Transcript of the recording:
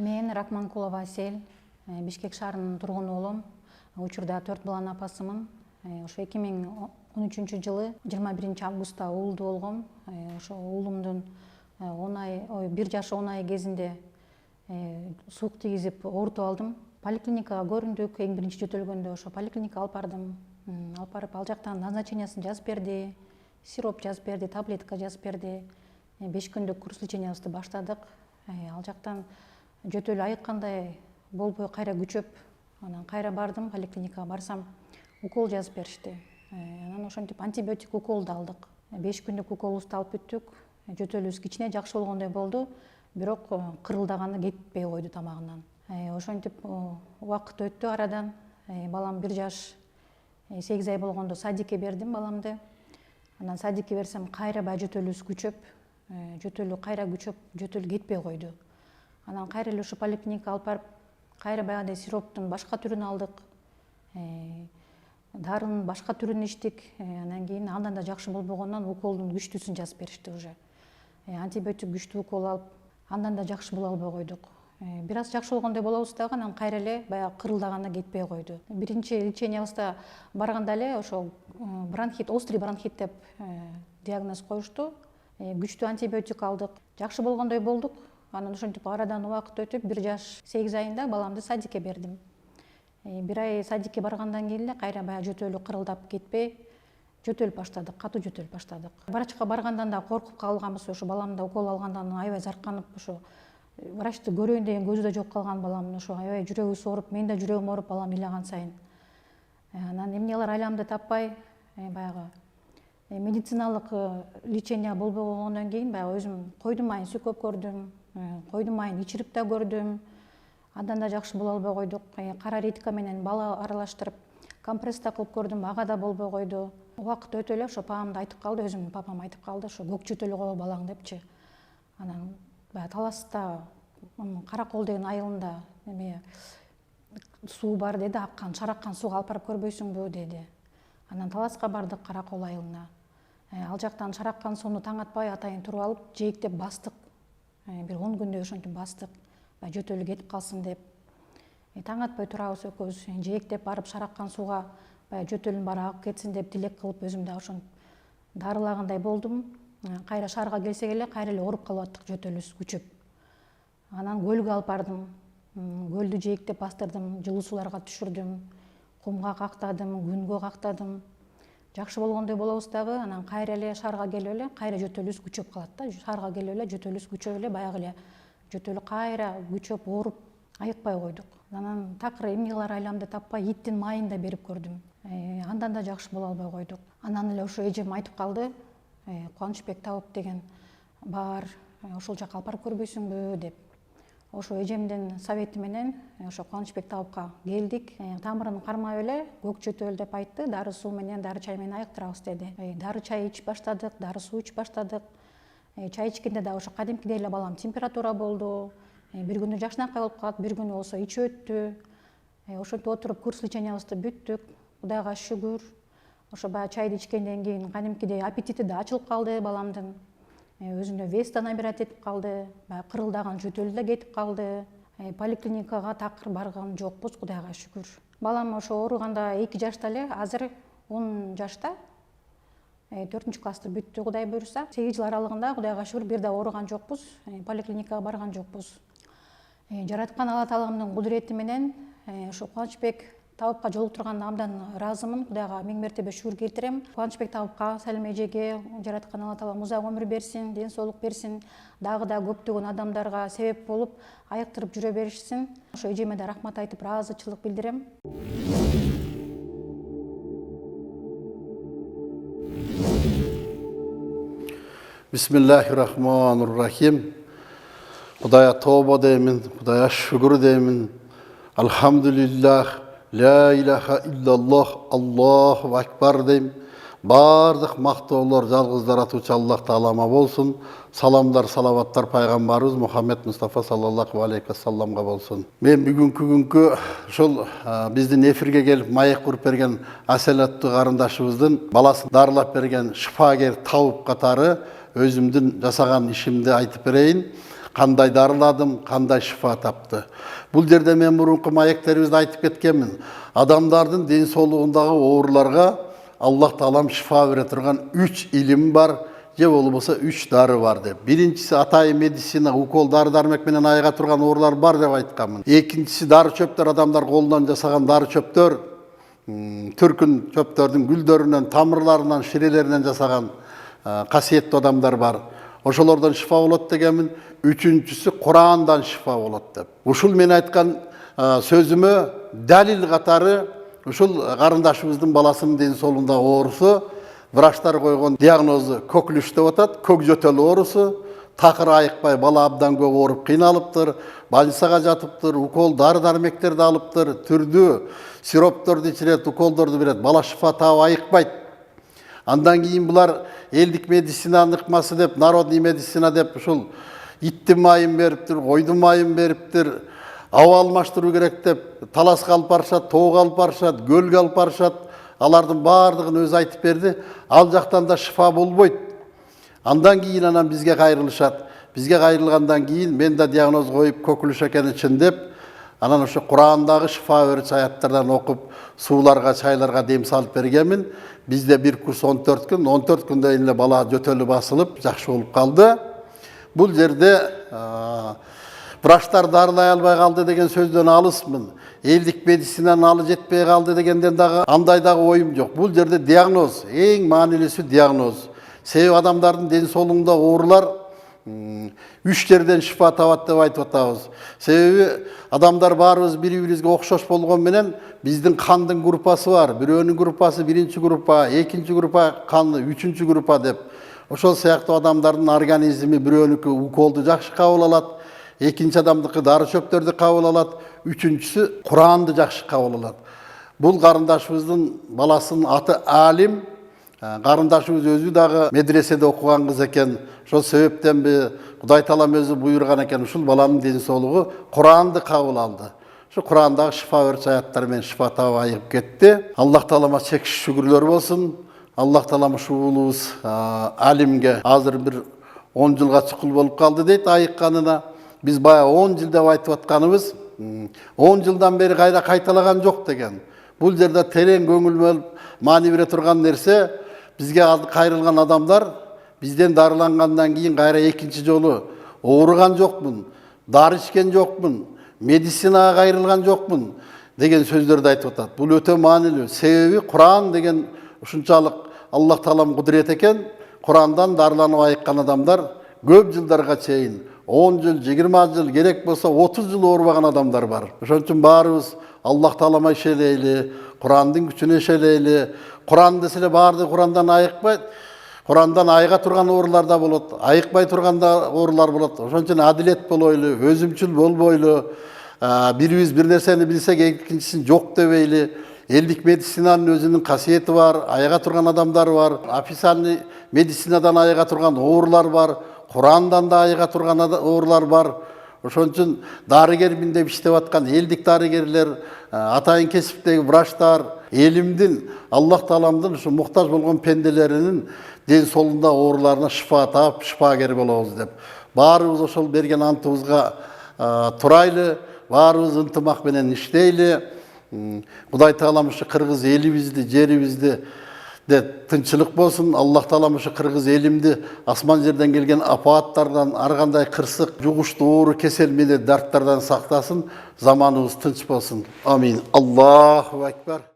Мен Рахманкулова Асель, Бишкек шаарынын тургуну болом. Учурда 4 баланын апасымын. Ошо 2013 жылы 21 августта уулду болгом. Ошо уулумдун 1 жашы 10 ай кезинде суук тийгизип оорутуп алдым. Поликлиникага көрүндүк. Эң биринчи жөтөлгөндө ошо поликлиникага алып бардым. Алып барып ал жактан назначениясын жазып берди, сироп жазып берди, таблетка жазып берди. 5 күндүк курс лечениябызды баштадык. Ал жактан жөтөлү айыккандай болбой кайра күчөп, анан кайра бардым, поликлиникага барсам укол жазып беришти. Анан ошентип антибиотик уколду алдык. 5 күндүк уколубузду алып бүттүк. Жөтөлүбүз кичине жакшы болгондой болду, бирок кырылдаганы кетпей койду тамагынан. Ошентип убакыт өттү арадан. Балам 1 жаш 8 ай болгондо садикке бердим баламды. Анан садикке берсем кайра баягы жөтөлүбүз күчөп, жөтөлү кайра күчөп, жөтөлү кетпей койду. Анан кайра эле ушу поликлиникага алып барып, кайра баягыдай сироптун башка түрүн алдык. Дарынын башка түрүн ичтик. Анан кийин андан да жакшы болбогондон уколдун күчтүүсүн жазып беришти уже. Антибиотик күчтүү укол алып, андан да жакшы боло албай койдук. Бир аз жакшы болгондой болобуз дагы, анан кайра эле баягы кырылдаганы кетпей койду. Биринчи лечениябызда барганда эле ошо бронхит, острый бронхит деп диагноз коюшту. Күчтүү антибиотик алдык. Жакшы болгондой болдук. Анан ошентип арадан убакыт өтүп 1 жаш 8 айында баламды садикке бердим. 1 ай садикке баргандан кийин эле кайра баягы жөтөлү кырылдап кетпей, жөтөлүп баштадык, катуу жөтөлүп баштадык. Врачка баргандан да коркуп калганбыз, ошо баламда укол алгандан аябай зарканып, ошо врачты көрөйүн деген көзү да жок калган баламдын. Ошо аябай жүрөгүбүз ооруп, менин да жүрөгүм ооруп балам ыйлаган сайын. Анан эмне кылар айламды таппай, баягы медициналык лечение болбой койгондон кийин баягы өзүм койдун майын сүкөп көрдүм, койдун майын ичирип да көрдүм. Андан да жакшы боло албай койдук. Кара редька менен бала аралаштырып компресс да кылып көрдүм, ага да болбой койду. Убакыт өтө эле ошо папам да айтып калды, өзүмдүн папам айтып калды, ошо көк жөтөлү коо балаң депчи. Анан баягы Таласта Каракол деген айылында суу бар деди, аккан, шараккан сууга алып барып көрбөйсүңбү деди. Анан Таласка бардык, Каракол айылына. Ал жактан шараккан сууну таң атпай атайын туруп алып, жээктеп бастык. Бир 10 күндөй ошентип бастык. Жөтөлү кетип калсын деп. Таң атпай турабыз экөөбүз, жээктеп барып шараккан сууга жөтөлүн баары агып кетсин деп тилек кылып, өзүм да ошентип дарылагандай болдум. Кайра шаарга келсек эле кайра эле ооруп калып аттык, жөтөлүбүз күчөп. Анан көлгө алып бардым. Көлдү жээктеп бастырдым, жылуу сууларга түшүрдүм, кумга кактадым, күнгө кактадым. Жакшы болгондой болобуз дагы, анан кайра эле шаарга келип эле кайра жөтөлүбүз күчөп калат да. Шаарга келип эле жөтөлүбүз күчөп эле баягы эле жөтөлү кайра күчөп, ооруп, айыкпай койдук. Анан такыр эмне кылар айламды таппай иттин майын да берип көрдүм. Андан да жакшы боло албай койдук. Анан эле ошо эжем айтып калды, Кубанычбек Тауып деген бар, ошол жака алып барып көрбөйсүңбү деп. Ошо эжемдин совети менен ошо Кубанычбек Таупка келдик. Тамырын кармап эле көк жөтөл деп айтты, дары суу менен, дары чай менен айыктырабыз деди. Дары чай ичип баштадык, дары суу ичип баштадык. Чай ичкенде да ошо кадимкидей эле балам температура болду. Бир күнү жакшынакай болуп калат, бир күнү болсо ичи өттү. Ошентип отуруп курс лечениябызды бүттүк. Кудайга шүгүр. Ошо баягы чайды ичкенден кийин кадимкидей аппетити да ачылып калды баламдын. Өзүнө вес да набирать этип калды, баягы кырылдаган жөтөлү да кетип калды. Поликлиникага такыр барган жокпуз, Кудайга шүгүр. Балам ошо ооруганда 2 жашта эле, азыр 10 жашта. 4-классты бүттү, Кудай буйруса. 8 жыл аралыгында Кудайга шүгүр бир да ооруган жокпуз, поликлиникага барган жокпуз. Жараткан Алла Таалам кудурети менен ошо Кубанычбек Таупка жолуктурганына абдан ыраазымын. Кудайга миң мертебе шүгүр келтирем. Кубанычбек Таупка, Салим эжеге жараткан Алла Таалам узак өмүр берсин, ден соолук берсин. Дагы да көптөгөн адамдарга себеп болуп, айыктырып жүрө беришсин. Ошо эжеме да рахмат айтып, ыраазычылык билдирем. Бисмиллахиррахманиррахим. Кудайга тобо деймин, Кудайга шүгүр деймин. Алхамдулиллах, ла илаха иллаллах, Аллаху акбар дейм. Бардык мактоолор жалгыз жаратуучу Аллах Таалама болсун. Саламдар, салаваттар пайгамбарыбыз Мухаммед Мустафа саллаллаху алейхи вассаламга болсун. Мен бүгүнкү күнгө ошол биздин эфирге келип маек куруп берген Асель аттуу карындашыбыздын баласын дарылап берген шифагер Тауып катары өзүмдүн жасаган ишимди айтып берейин. кандай дарыладым, кандай шифа тапты. Бул жерде мен мурунку маектерибизде айтып кеткенмин. Адамдардын ден соолугундагы ооруларга Аллах Таалам шифа бере турган 3 илим бар, же болбосо 3 дары бар деп. Биринчиси атайын медицина, укол дары дармек менен айыга турган оорулар бар деп айтканмын. Экинчиси дары чөптөр, адамдар колунан жасаган дары чөптөр, түркүн чөптөрдүн гүлдөрүнөн, тамырларынан, ширелеринен жасаган касиеттүү адамдар бар. Ошолордон шифа болот дегенмин. Үчүнчүсү Курандан шифа болот деп. Ушул мен айткан сөзүмө далил катары ушул карындашыбыздын баласынын ден соолугунда оорусу, врачтар койгон диагнозу көкүлүш деп атат, көк жөтөл оорусу, такыр айыкпай бала абдан көп ооруп кыйналыптыр, больницага жатыптыр, укол дары дармектерди алыптыр, түрдүү сиропторду ичирет, уколдорду берет, бала шифа таап айыкпайт. Андан кийин булар элдик медицинанын ыкмасы деп, народный медицина деп ушул иттин майын бериптир, койдун майын бериптир, аба алмаштыруу керек деп таласка алып барышат, тоого алып барышат, көлгө алып барышат. Алардын баардыгын өзү айтып берди. Ал жактан да шифа болбойт. Андан кийин анан бизге кайрылышат. Бизге кайрылгандан кийин мен да диагноз коюп, көкүлүш экени чын деп, анан ошо Курандагы шифа берүүчү аяттардан окуп, сууларга, чайларга дем салып бергенмин. Бизде бир курс 14 күн, 14 күндөн эле бала жөтөлү басылып, жакшы болуп калды. Бул жерде врачтар дарылай албай калды деген сөздөн алысмын. Элдик медицинанын алы жетпей калды дегенден дагы андай дагы оюм жок. Бул жерде диагноз, эң маанилүүсү диагноз. Себеби адамдардын ден соолугунда оорулар 3 жерден шифа табат деп айтып атабыз. Себеби адамдар баарыбыз бири-бирибизге окшош болгон менен биздин кандын группасы бар. Бирөөнүн группасы 1-чи группа, 2-чи группа канды, 3-чү группа деп. Ошол сыяктуу адамдардын организми бирөөнүкү уколду жакшы кабыл алат, экинчи адамдыкы дары чөптөрдү кабыл алат, үчүнчүсү Куранды жакшы кабыл алат. Бул карындашыбыздын баласынын аты Алим. Карындашыбыз өзү дагы медреседе окуган кыз экен. Ошол себептенби Кудай Таалам өзү буйруган экен, ушул баланын ден соолугу Куранды кабыл алды. Ошо Курандагы шифа берүүчү аяттар менен шифа таап айыгып кетти. Аллах Таалама чексиз шүгүрлөр болсун. Аллах Таалам ушул уулубуз Алимге азыр бир 10 жылга чукул болуп калды дейт айыкканына. Биз бая 10 жыл деп айтып атканыбыз 10 жылдан бери кайра кайталаган жок деген. Бул жерде терең көңүл маани бере турган нерсе, бизге кайрылган адамдар бизден дарылангандан кийин кайра экинчи жолу ооруган жокмун, дары ичкен жокмун, медицинага кайрылган жокмун деген сөздөрдү айтып атат. Бул өтө маанилүү. Себеби Куран деген ушунчалык Аллах Таалам кудурет экен. Курандан дарыланып айыккан адамдар көп жылдарга чейин 10 жыл, 20 жыл, керек болсо 30 жыл оорубаган адамдар бар. Ошон үчүн баарыбыз Аллах Таалама ишенели, Курандын күчүнө ишенели. Куран деселе баардыгы Курандан айыкпайт. Курандан айыга турган оорулар да болот, айыкпай турганда оорулар болот. Ошон үчүн адилет болойлу, өзүмчүл болбойлу. Бирибиз бир нерсени билсек, экинчисин жок дебейли. Элдик медицинанын өзүнүн касиети бар, айыга турган адамдар бар. Официальный медицинадан айыга турган оорулар бар. Курандан да айыга турган оорулар бар. Ошон үчүн дарыгермин деп иштеп аткан элдик дарыгерлер, атайын кесиптеги врачтар, элимдин, Аллах Тааламдын ушу муктаж болгон пенделеринин ден соолугунда ооруларына шифа таап, шифагер болобуз деп. Баарыбыз ошол берген антыбызга турайлы, баарыбыз ынтымак менен иштейли. Кудай Таалам ушу кыргыз элибизди, жерибизди тынчылык болсун. Аллах Таалам ушу кыргыз элимди асман жерден келген апааттардан, ар кандай кырсык, жугуштуу оору, кесел менен дарттардан сактасын. Заманыбыз тынч болсун. Амин. Аллаху акбар.